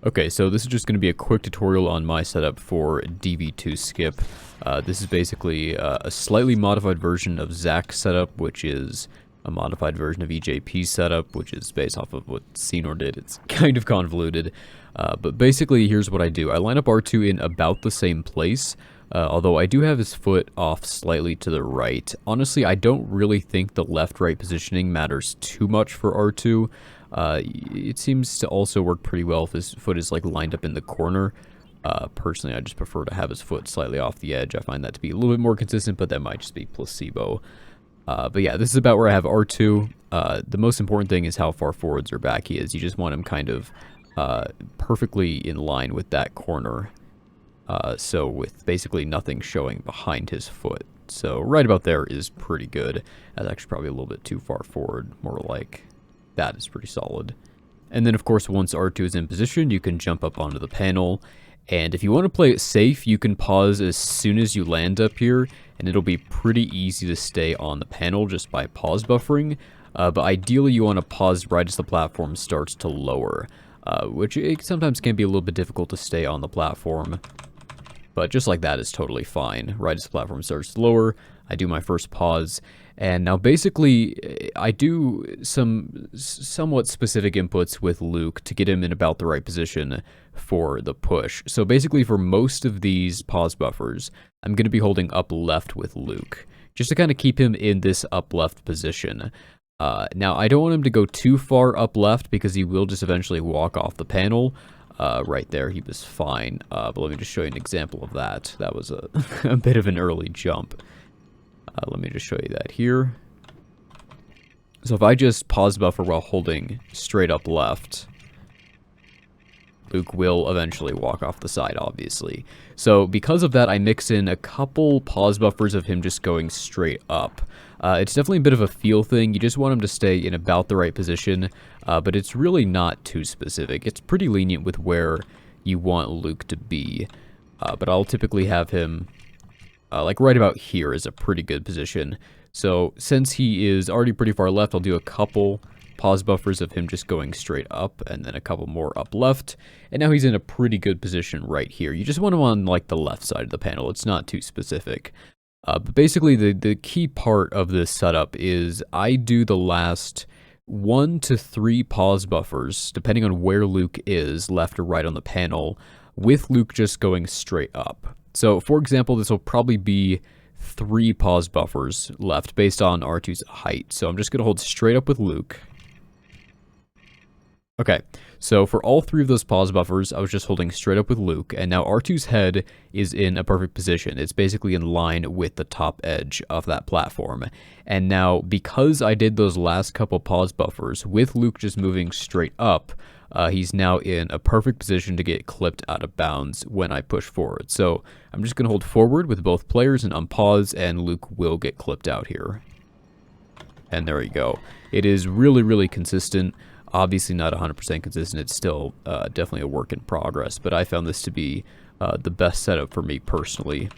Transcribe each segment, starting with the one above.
Okay, so this is just going to be a quick tutorial on my setup for DV2 Skip. This is basically a slightly modified version of Zach's setup, which is a modified version of EJP's setup, which is based off of what Senor did. It's kind of convoluted, but basically here's what I do. I line up R2 in about the same place, although I do have his foot off slightly to the right. Honestly, I don't really think the left-right positioning matters too much for R2. It seems to also work pretty well if his foot is like lined up in the corner. Personally, I just prefer to have his foot slightly off the edge. I find that to be a little bit more consistent, but that might just be placebo. But yeah, this is about where I have R2. The most important thing is how far forwards or back he is. You just want him kind of perfectly in line with that corner. So with basically nothing showing behind his foot. So right about there is pretty good. That's actually probably a little bit too far forward, more like that is pretty solid. And then of course once R2 is in position, you can jump up onto the panel, and if you want to play it safe, you can pause as soon as you land up here, and it'll be pretty easy to stay on the panel just by pause buffering, but ideally you want to pause right as the platform starts to lower, which it sometimes can be a little bit difficult to stay on the platform, but just like that is totally fine. Right as the platform starts to lower, I do my first pause. And now basically, I do some somewhat specific inputs with Luke to get him in about the right position for the push. So basically for most of these pause buffers, I'm going to be holding up left with Luke, just to kind of keep him in this up left position. Now, I don't want him to go too far up left because he will just eventually walk off the panel. Right there, he was fine. But let me just show you an example of that. That was a bit of an early jump. Let me just show you that here. So if I just pause buffer while holding straight up left, Luke will eventually walk off the side, obviously. So because of that, I mix in a couple pause buffers of him just going straight up. It's definitely a bit of a feel thing. You just want him to stay in about the right position, but it's really not too specific. It's pretty lenient with where you want Luke to be, but I'll typically have him like right about here is a pretty good position. So since he is already pretty far left, I'll do a couple pause buffers of him just going straight up, and then a couple more up left. And now he's in a pretty good position right here. You just want him on like the left side of the panel. It's not too specific. But basically the key part of this setup is I do the last 1 to 3 pause buffers, depending on where Luke is, left or right on the panel, with Luke just going straight up. So, for example, this will probably be 3 pause buffers left based on R2's height. So I'm just going to hold straight up with Luke. Okay, so for all 3 of those pause buffers, I was just holding straight up with Luke, and now R2's head is in a perfect position. It's basically in line with the top edge of that platform. And now, because I did those last couple pause buffers, with Luke just moving straight up, he's now in a perfect position to get clipped out of bounds when I push forward. So I'm just going to hold forward with both players and unpause, and Luke will get clipped out here. And there you go. It is really, really consistent. Obviously not 100% consistent. It's still definitely a work in progress, but I found this to be the best setup for me personally.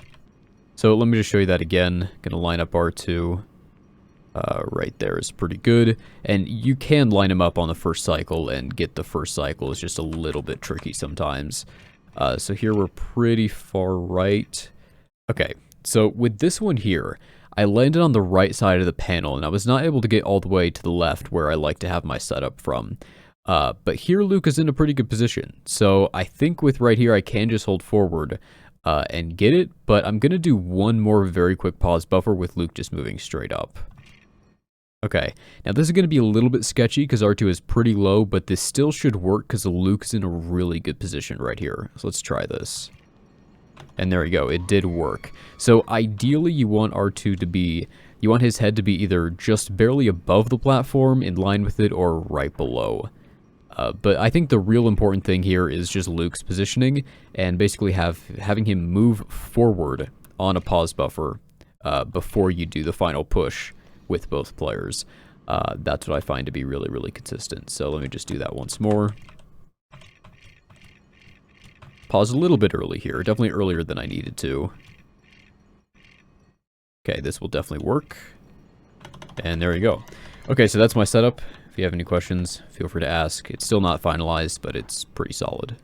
So let me just show you that again. Going to line up R2. Right there is pretty good, and you can line them up on the first cycle and get the first cycle. It's just a little bit tricky sometimes. So here we're pretty far right. Okay, so with this one here, I landed on the right side of the panel, and I was not able to get all the way to the left where I like to have my setup from. But here Luke is in a pretty good position, so I think with right here I can just hold forward and get it, but I'm going to do one more very quick pause buffer with Luke just moving straight up. Okay, now this is going to be a little bit sketchy because R2 is pretty low, but this still should work because Luke's in a really good position right here. So let's try this. And there we go, it did work. So ideally you want R2 to be, you want his head to be either just barely above the platform, in line with it, or right below. But I think the real important thing here is just Luke's positioning, and basically having him move forward on a pause buffer before you do the final push with both players. That's what I find to be really, really consistent. So let me just do that once more. Pause a little bit early here, definitely earlier than I needed to. Okay, this will definitely work. And there you go. Okay, so that's my setup. If you have any questions, feel free to ask. It's still not finalized, but it's pretty solid.